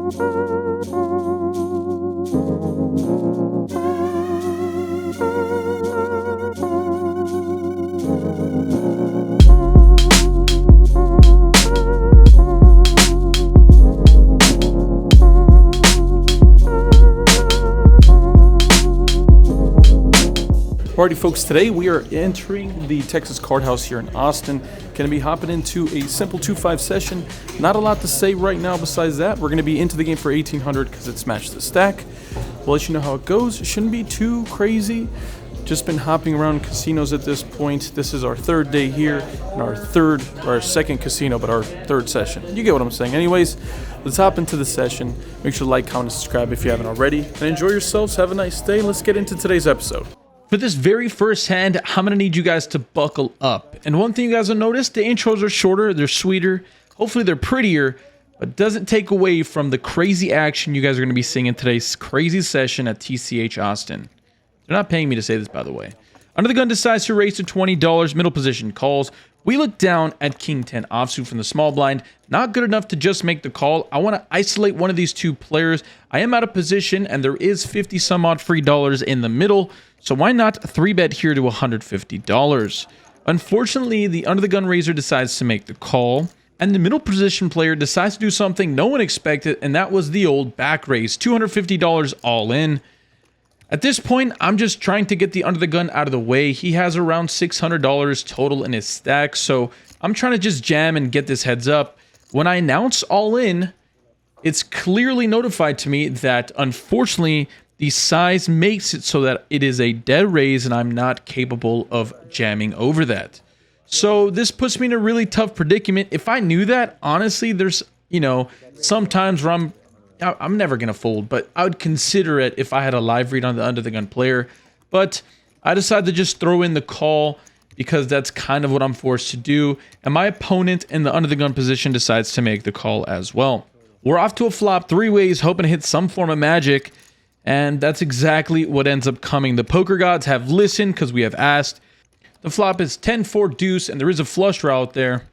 Alrighty folks, today we are entering the Texas Card House here in Austin. Going to be hopping into a simple 2-5 session. Not a lot to say right now besides that. We're going to be into the game for 1800 because it's match the stack. We'll let you know how it goes. It shouldn't be too crazy. Just been hopping around casinos at this point. This is our third day here and our second casino, but our third session. You get what I'm saying. Anyways, let's hop into the session. Make sure to like, comment, and subscribe if you haven't already. And enjoy yourselves. Have a nice day. Let's get into today's episode. For this very first hand, I'm going to need you guys to buckle up. And one thing you guys will notice, the intros are shorter, they're sweeter, hopefully they're prettier, but doesn't take away from the crazy action you guys are going to be seeing in today's crazy session at TCH Austin. They're not paying me to say this, by the way. Under the gun decides to raise to $20, middle position calls. We look down at King 10 offsuit from the small blind. Not good enough to just make the call. I want to isolate one of these two players. I am out of position, and there is 50 some odd free dollars in the middle. So why not 3-bet here to $150? Unfortunately, the under the gun raiser decides to make the call, and the middle position player decides to do something no one expected, and that was the old back raise, $250 all in. At this point, I'm just trying to get the under the gun out of the way. He has around $600 total in his stack, so I'm trying to just jam and get this heads up. When I announce all in, it's clearly notified to me that unfortunately the size makes it so that it is a dead raise and I'm not capable of jamming over that. So this puts me in a really tough predicament. If I knew that, honestly, there's, sometimes where I'm never going to fold, but I would consider it if I had a live read on the under the gun player. But I decided to just throw in the call because that's kind of what I'm forced to do. And my opponent in the under the gun position decides to make the call as well. We're off to a flop 3 ways, hoping to hit some form of magic. And that's exactly what ends up coming. The poker gods have listened because we have asked. The flop is 10-4 deuce, and there is a flush draw out there.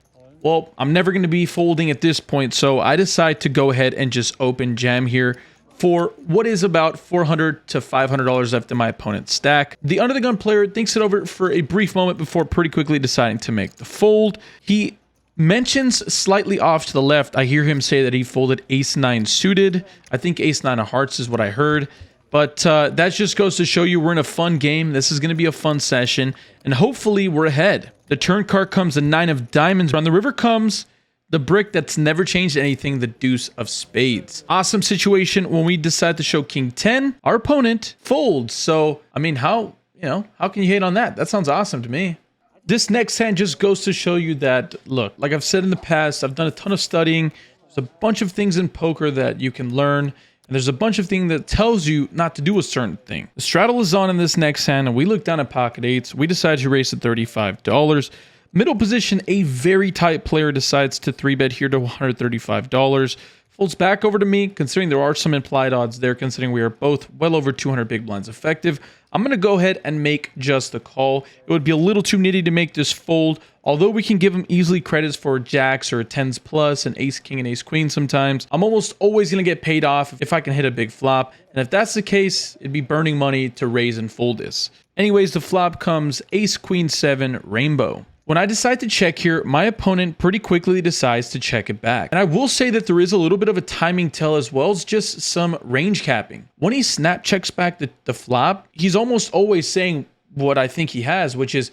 Well, I'm never going to be folding at this point, so I decide to go ahead and just open jam here for what is about $400 to $500 left in my opponent's stack. The under the gun player thinks it over for a brief moment before pretty quickly deciding to make the fold. He mentions slightly off to the left. I hear him say that he folded ace-9 suited. I think ace-9 of hearts is what I heard. But that just goes to show you we're in a fun game. This is going to be a fun session. And hopefully we're ahead. The turn card comes a 9 of diamonds. On the river comes the brick that's never changed anything, the deuce of spades. Awesome situation when we decide to show King 10. Our opponent folds. So, I mean, how can you hate on that? That sounds awesome to me. This next hand just goes to show you that, look, like I've said in the past, I've done a ton of studying. There's a bunch of things in poker that you can learn. And there's a bunch of things that tells you not to do a certain thing. The straddle is on in this next hand, and we look down at pocket eights. We decide to raise to $35. Middle position, a very tight player decides to 3-bet here to $135. Folds back over to me, considering there are some implied odds there, considering we are both well over 200 big blinds effective. I'm going to go ahead and make just the call. It would be a little too nitty to make this fold, although we can give him easily credits for jacks or 10s plus and ace king and ace queen sometimes. I'm almost always going to get paid off if I can hit a big flop, and if that's the case, it'd be burning money to raise and fold this. Anyways, the flop comes ace queen 7 rainbow. When I decide to check here, my opponent pretty quickly decides to check it back. And I will say that there is a little bit of a timing tell as well as just some range capping. When he snap checks back the flop, he's almost always saying what I think he has, which is,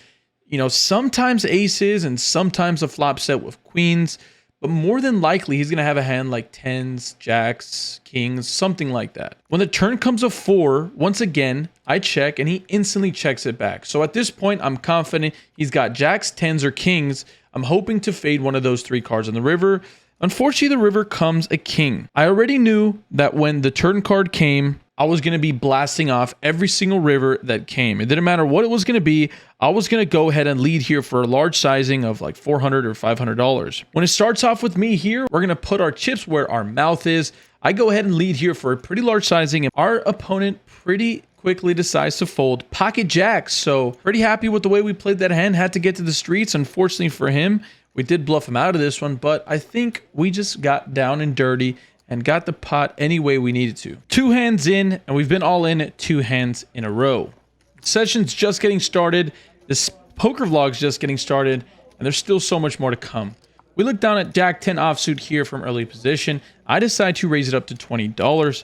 sometimes aces and sometimes a flop set with queens, but more than likely he's going to have a hand like 10s, jacks, kings, something like that. When the turn comes a 4, once again, I check and he instantly checks it back. So at this point, I'm confident he's got jacks, 10s, or kings. I'm hoping to fade one of those 3 cards on the river. Unfortunately, the river comes a king. I already knew that when the turn card came, I was going to be blasting off every single river that came. It didn't matter what it was going to be. I was going to go ahead and lead here for a large sizing of like $400 or $500. When it starts off with me here, we're going to put our chips where our mouth is. I go ahead and lead here for a pretty large sizing, and our opponent pretty quickly decides to fold pocket jacks. So pretty happy with the way we played that hand. Had to get to the streets. Unfortunately for him, we did bluff him out of this one, but I think we just got down and dirty and got the pot any way we needed to. 2 hands in, and we've been all in 2 hands in a row. Session's just getting started. This poker vlog's just getting started, and there's still so much more to come. We look down at Jack 10 offsuit here from early position. I decide to raise it up to $20.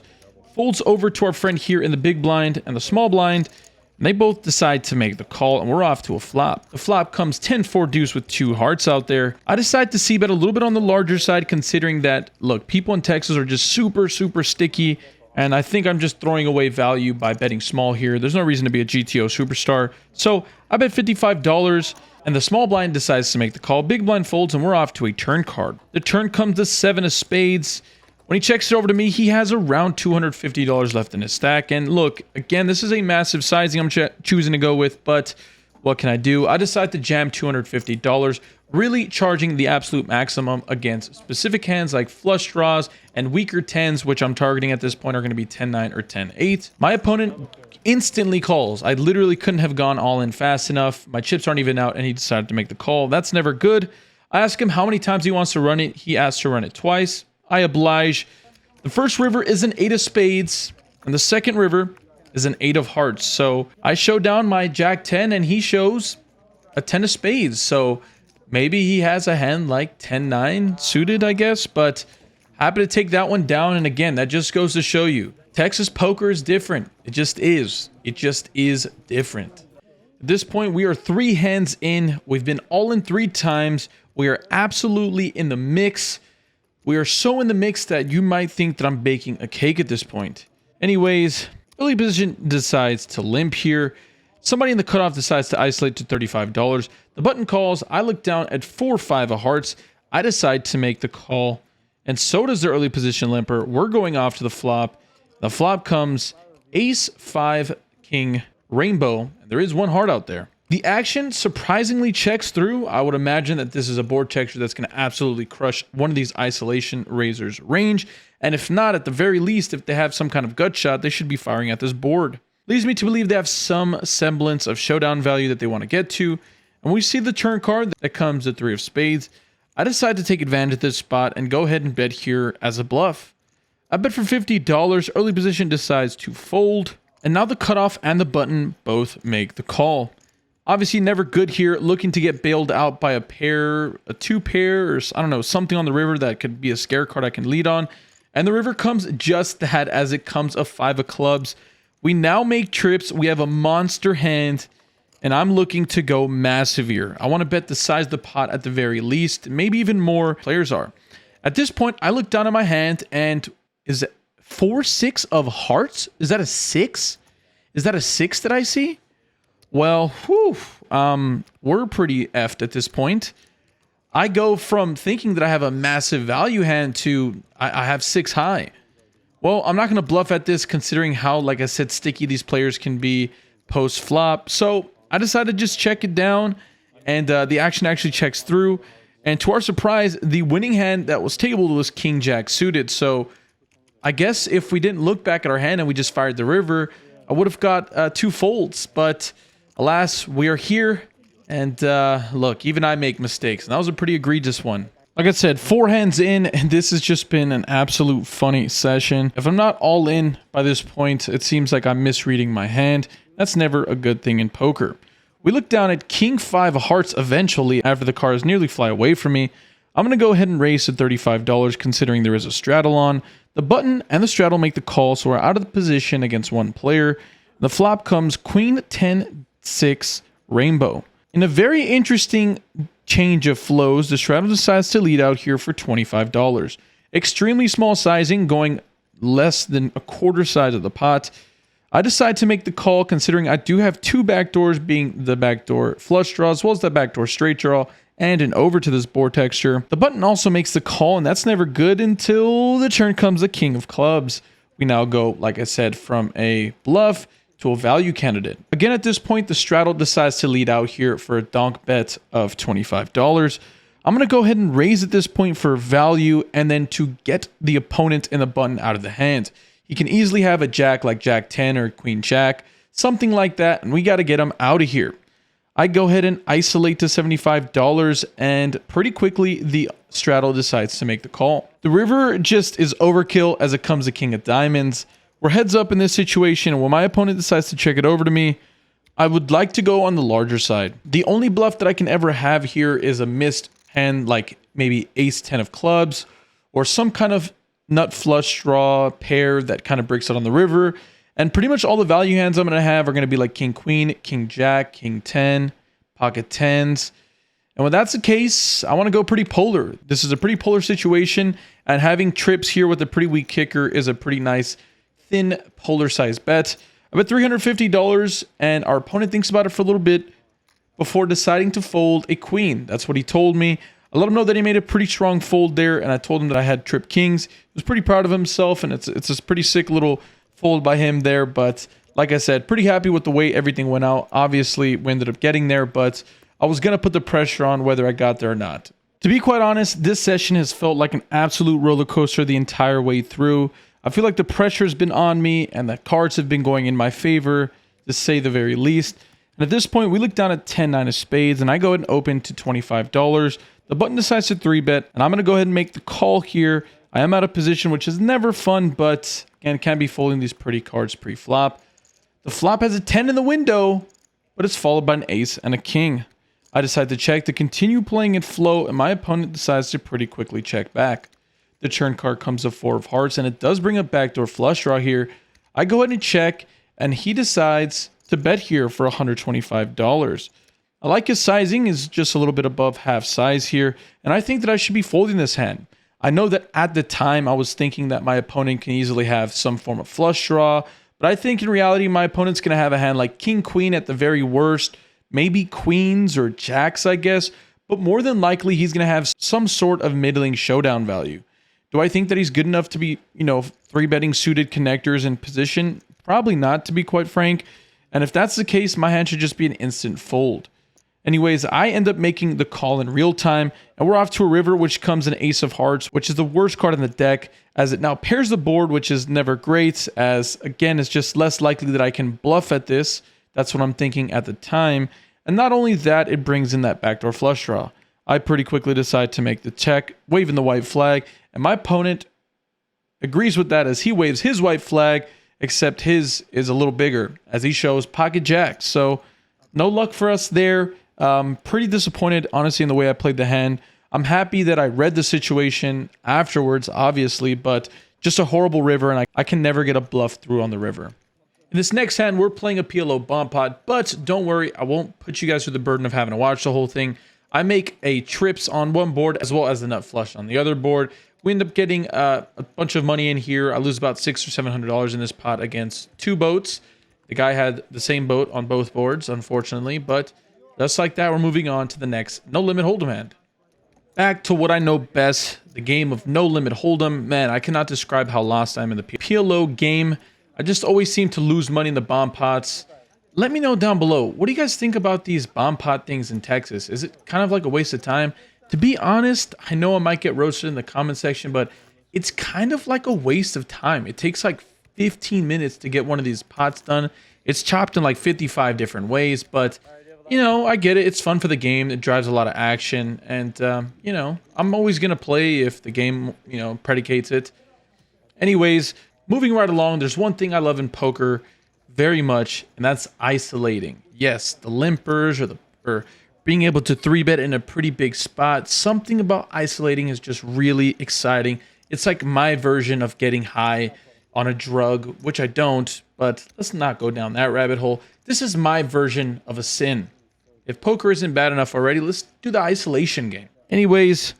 Folds over to our friend here in the big blind and the small blind. And they both decide to make the call, and we're off to a flop. The flop comes 10-4 deuce with 2 hearts out there. I decide to c-bet a little bit on the larger side, considering that, look, people in Texas are just super sticky, and I think I'm just throwing away value by betting small here. There's no reason to be a GTO superstar. So I bet $55, and the small blind decides to make the call. Big blind folds, and we're off to a turn card. The turn comes the 7 of spades. When he checks it over to me, he has around $250 left in his stack. And look, again, this is a massive sizing I'm choosing to go with, but what can I do? I decide to jam $250, really charging the absolute maximum against specific hands like flush draws and weaker 10s, which I'm targeting at this point are going to be 10-9 or 10-8. My opponent instantly calls. I literally couldn't have gone all in fast enough. My chips aren't even out, and he decided to make the call. That's never good. I ask him how many times he wants to run it. He asks to run it twice. I oblige. The first river is an 8 of spades, and the second river is an 8 of hearts. So I show down my Jack 10, and he shows a 10 of spades. So maybe he has a hand like 10-9 suited, I guess, but happy to take that one down. And again, that just goes to show you, Texas poker is different. It just is. It just is different. At this point, we are 3 hands in. We've been all in 3 times. We are absolutely in the mix. We are so in the mix that you might think that I'm baking a cake at this point. Anyways, early position decides to limp here. Somebody in the cutoff decides to isolate to $35. The button calls. I look down at 4-5 of hearts. I decide to make the call, and so does the early position limper. We're going off to the flop. The flop comes ace, 5, king, rainbow, and there is 1 heart out there. The action surprisingly checks through. I would imagine that this is a board texture that's going to absolutely crush one of these isolation raisers' range. And if not, at the very least, if they have some kind of gut shot, they should be firing at this board. Leads me to believe they have some semblance of showdown value that they want to get to. And we see the turn card that comes at 3 of spades. I decide to take advantage of this spot and go ahead and bet here as a bluff. I bet for $50. Early position decides to fold. And now the cutoff and the button both make the call. Obviously never good here, looking to get bailed out by a pair, a 2 pair, or I don't know, something on the river that could be a scare card I can lead on. And the river comes just that, as it comes a 5 of clubs. We now make trips. We have a monster hand, and I'm looking to go massive here. I want to bet the size of the pot at the very least, maybe even more players are. At this point, I look down at my hand, and is it 4-6 of hearts? Is that a 6? Is that a 6 that I see? Well, whew, we're pretty effed at this point. I go from thinking that I have a massive value hand to I have 6 high. Well, I'm not going to bluff at this, considering how, like I said, sticky these players can be post-flop. So I decided to just check it down, and the action actually checks through. And to our surprise, the winning hand that was tabled was King Jack suited. So I guess if we didn't look back at our hand and we just fired the river, I would have got 2 folds. But alas, we are here, and look, even I make mistakes, and that was a pretty egregious one. Like I said, 4 hands in, and this has just been an absolute funny session. If I'm not all in by this point, it seems like I'm misreading my hand. That's never a good thing in poker. We look down at King 5 of hearts eventually, after the cards nearly fly away from me. I'm going to go ahead and raise to $35, considering there is a straddle on. The button and the straddle make the call, so we're out of the position against 1 player. The flop comes Queen 10-6 rainbow. In a very interesting change of flows, the straddle decides to lead out here for $25. Extremely small sizing, going less than a quarter size of the pot. I decide to make the call, considering I do have 2 backdoors, being the backdoor flush draw as well as the backdoor straight draw, and an over to this board texture. The button also makes the call, and that's never good until the turn comes the king of clubs. We now go, like I said, from a bluff to a value candidate. Again, at this point, the straddle decides to lead out here for a donk bet of $25. I'm going to go ahead and raise at this point for value, and then to get the opponent and the button out of the hand. He can easily have a jack like Jack 10 or Queen Jack, something like that, and we got to get him out of here. I go ahead and isolate to $75, and pretty quickly the straddle decides to make the call. The river just is overkill as it comes to king of diamonds. We're heads up in this situation, and when my opponent decides to check it over to me, I would like to go on the larger side. The only bluff that I can ever have here is a missed hand, like maybe ace 10 of clubs, or some kind of nut flush draw pair that kind of breaks out on the river. And pretty much all the value hands I'm going to have are going to be like king queen, king jack, king 10, pocket 10s. And when that's the case, I want to go pretty polar. This is a pretty polar situation, and having trips here with a pretty weak kicker is a pretty nice thin polar size bet. I bet $350, and our opponent thinks about it for a little bit before deciding to fold a queen. That's what he told me. I let him know that he made a pretty strong fold there, and I told him that I had trip kings. He was pretty proud of himself, and it's a pretty sick little fold by him there. But like I said, pretty happy with the way everything went out. Obviously, we ended up getting there, but I was going to put the pressure on whether I got there or not. To be quite honest, this session has felt like an absolute roller coaster the entire way through. I feel like the pressure has been on me, and the cards have been going in my favor, to say the very least. And at this point, we look down at 10-9 of spades, and I go ahead and open to $25. The button decides to 3-bet, and I'm going to go ahead and make the call here. I am out of position, which is never fun, but again, can't be folding these pretty cards pre-flop. The flop has a 10 in the window, but it's followed by an ace and a king. I decide to check to continue playing it flow, and my opponent decides to pretty quickly check back. The turn card comes a 4 of hearts, and it does bring a backdoor flush draw here. I go ahead and check, and he decides to bet here for $125. I like his sizing is just a little bit above half size here, and I think that I should be folding this hand. I know that at the time I was thinking that my opponent can easily have some form of flush draw, but I think in reality my opponent's going to have a hand like king queen at the very worst, maybe queens or jacks, I guess, but more than likely he's going to have some sort of middling showdown value. Do I think that he's good enough to be, 3-betting suited connectors in position? Probably not, to be quite frank. And if that's the case, my hand should just be an instant fold. Anyways, I end up making the call in real time, and we're off to a river, which comes an ace of hearts, which is the worst card in the deck, as it now pairs the board, which is never great, as, again, it's just less likely that I can bluff at this. That's what I'm thinking at the time. And not only that, it brings in that backdoor flush draw. I pretty quickly decide to make the check, waving the white flag, and my opponent agrees with that as he waves his white flag, except his is a little bigger, as he shows pocket jack. So no luck for us there. Pretty disappointed, honestly, in the way I played the hand. I'm happy that I read the situation afterwards, obviously, but just a horrible river, and I can never get a bluff through on the river. In this next hand, we're playing a PLO bomb pot, but don't worry, I won't put you guys through the burden of having to watch the whole thing. I make a trips on one board as well as the nut flush on the other board. We end up getting a bunch of money in here. I lose about $600 or $700 in this pot against 2 boats. The guy had the same boat on both boards, unfortunately, but just like that, we're moving on to the next No Limit Holdem hand. Back to what I know best, the game of No Limit Holdem. Man, I cannot describe how lost I am in the PLO game. I just always seem to lose money in the bomb pots. Let me know down below, what do you guys think about these bomb pot things in Texas? Is it kind of like a waste of time? To be honest, I know I might get roasted in the comment section, but it's kind of like a waste of time. It takes like 15 minutes to get one of these pots done. It's chopped in like 55 different ways, but I get it. It's fun for the game. It drives a lot of action, and I'm always going to play if the game, predicates it. Anyways, moving right along, there's one thing I love in poker very much, and that's isolating. Yes, the limpers or being able to 3-bet in a pretty big spot. Something about isolating is just really exciting. It's like my version of getting high on a drug, which I don't, but let's not go down that rabbit hole. This is my version of a sin. If poker isn't bad enough already, let's do the isolation game. Anyways,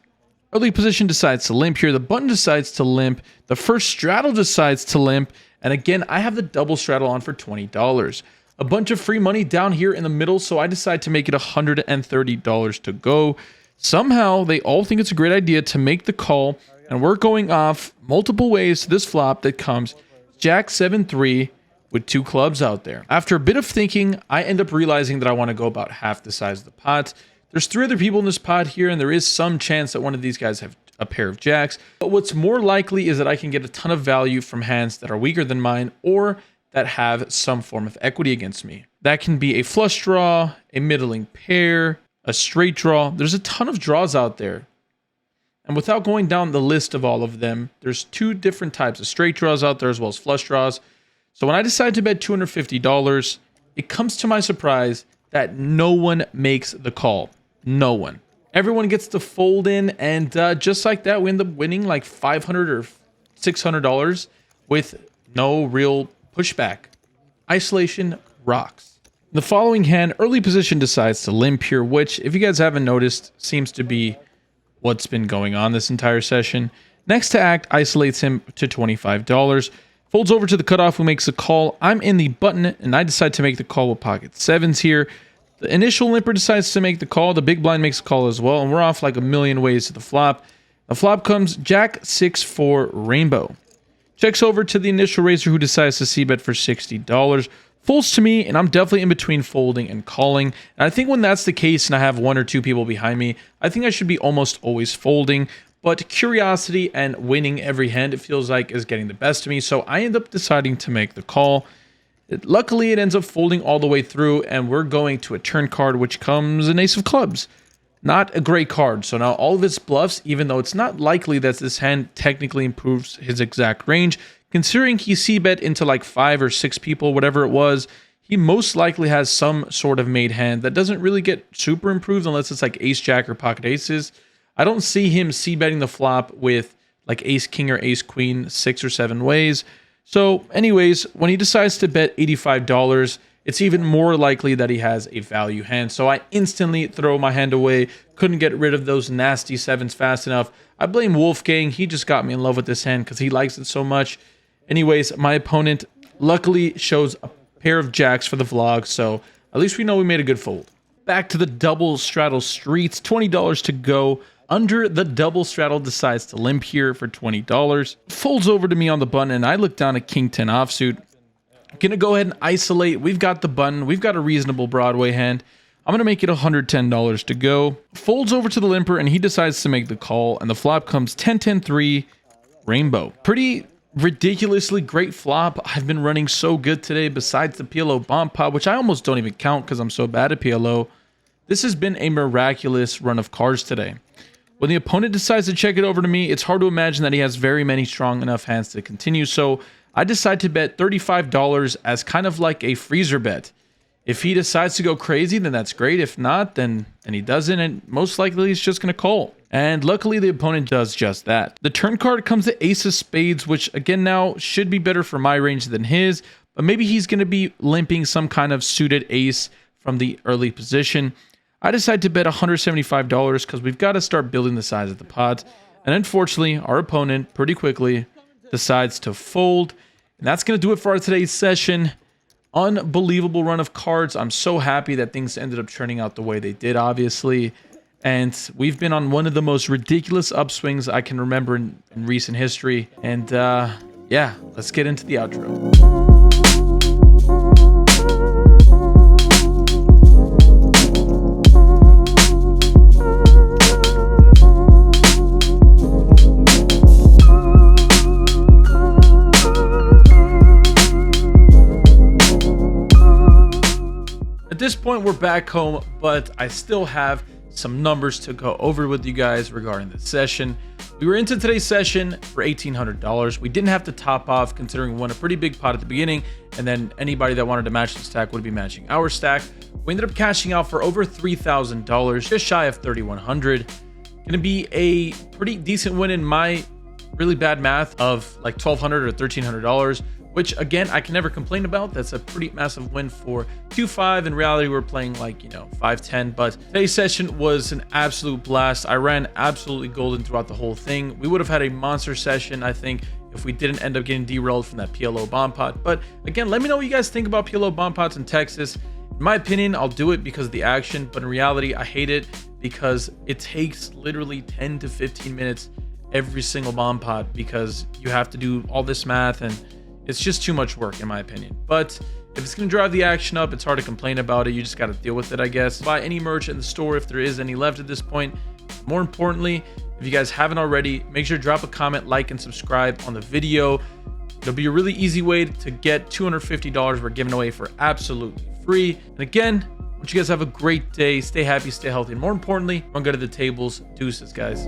early position decides to limp here. The button decides to limp. The first straddle decides to limp. And again, I have the double straddle on for $20. A bunch of free money down here in the middle, so I decide to make it $130 to go. Somehow, they all think it's a great idea to make the call, and we're going off multiple ways to this flop that comes Jack 7-3 with 2 clubs out there. After a bit of thinking, I end up realizing that I want to go about half the size of the pot. There's 3 other people in this pot here, and there is some chance that one of these guys have a pair of jacks. But what's more likely is that I can get a ton of value from hands that are weaker than mine or that have some form of equity against me. That can be a flush draw, a middling pair, a straight draw. There's a ton of draws out there. And without going down the list of all of them, there's two different types of straight draws out there as well as flush draws. So when I decided to bet $250, it comes to my surprise that no one makes the call. No one. Everyone gets to fold in, and just like that, we end up winning like $500 or $600 with no real pushback. Isolation rocks. The following hand, early position decides to limp here, which, if you guys haven't noticed, seems to be what's been going on this entire session. Next to act isolates him to $25. Folds over to the cutoff, who makes a call. I'm in the button, and I decide to make the call with pocket sevens here. The initial limper decides to make the call. The big blind makes a call as well, and we're off like a million ways to the flop. The flop comes Jack 6-4 rainbow. Checks over to the initial raiser, who decides to c-bet for $60. Folds to me, and I'm definitely in between folding and calling. And I think when that's the case and I have one or two people behind me, I think I should be almost always folding. But curiosity and winning every hand, it feels like, is getting the best of me. So I end up deciding to make the call. Luckily, it ends up folding all the way through, and we're going to a turn card, which comes an ace of clubs. Not a great card. So now all of his bluffs, even though it's not likely that this hand technically improves his exact range, considering he c-bet into like 5 or 6 people, whatever it was, he most likely has some sort of made hand that doesn't really get super improved unless it's like ace jack or pocket aces. I don't see him c-betting the flop with like ace king or ace queen 6 or 7 ways. So anyways, when he decides to bet $85, it's even more likely that he has a value hand. So I instantly throw my hand away. Couldn't get rid of those nasty sevens fast enough. I blame Wolfgang. He just got me in love with this hand because he likes it so much. Anyways, my opponent luckily shows a pair of jacks for the vlog, so at least we know we made a good fold. Back to the double straddle streets, $20 to go. Under the double straddle decides to limp here for $20. Folds over to me on the button, and I look down at king 10 offsuit. Gonna go ahead and isolate. We've got the button. We've got a reasonable Broadway hand. I'm gonna make it $110 to go. Folds over to the limper, and he decides to make the call, and the flop comes 10-10-3 rainbow. Pretty ridiculously great flop. I've been running so good today besides the PLO bomb pot, which I almost don't even count because I'm so bad at PLO. This has been a miraculous run of cards today. When the opponent decides to check it over to me, it's hard to imagine that he has very many strong enough hands to continue, so I decide to bet $35 as kind of like a freezer bet. If he decides to go crazy, then that's great. If not, then he doesn't, and most likely he's just going to call. And luckily, the opponent does just that. The turn card comes to ace of spades, which again now should be better for my range than his, but maybe he's going to be limping some kind of suited ace from the early position. I decide to bet $175 because we've got to start building the size of the pot. And unfortunately, our opponent pretty quickly decides to fold. And that's going to do it for our today's session. Unbelievable run of cards. I'm so happy that things ended up turning out the way they did, obviously. And we've been on one of the most ridiculous upswings I can remember in recent history. And yeah, let's get into the outro. At this point, we're back home, but I still have some numbers to go over with you guys regarding this session. We were into today's session for $1,800. We didn't have to top off considering we won a pretty big pot at the beginning, and then anybody that wanted to match the stack would be matching our stack. We ended up cashing out for over $3,000, just shy of $3,100. Gonna be a pretty decent win in my really bad math of like $1,200 or $1,300. Which again, I can never complain about. That's a pretty massive win for 2-5. In reality, we're playing like, 5-10. But today's session was an absolute blast. I ran absolutely golden throughout the whole thing. We would have had a monster session, I think, if we didn't end up getting derailed from that PLO bomb pot. But again, let me know what you guys think about PLO bomb pots in Texas. In my opinion, I'll do it because of the action. But in reality, I hate it because it takes literally 10 to 15 minutes every single bomb pot because you have to do all this math, and it's just too much work in my opinion. But if it's gonna drive the action up, it's hard to complain about it. You just gotta deal with it, I guess. Buy any merch in the store if there is any left at this point. More importantly, if you guys haven't already, make sure to drop a comment, like, and subscribe on the video. It'll be a really easy way to get $250 we're giving away for absolutely free. And again, I want you guys to have a great day. Stay happy, stay healthy, and more importantly, run good at the tables. Deuces, guys.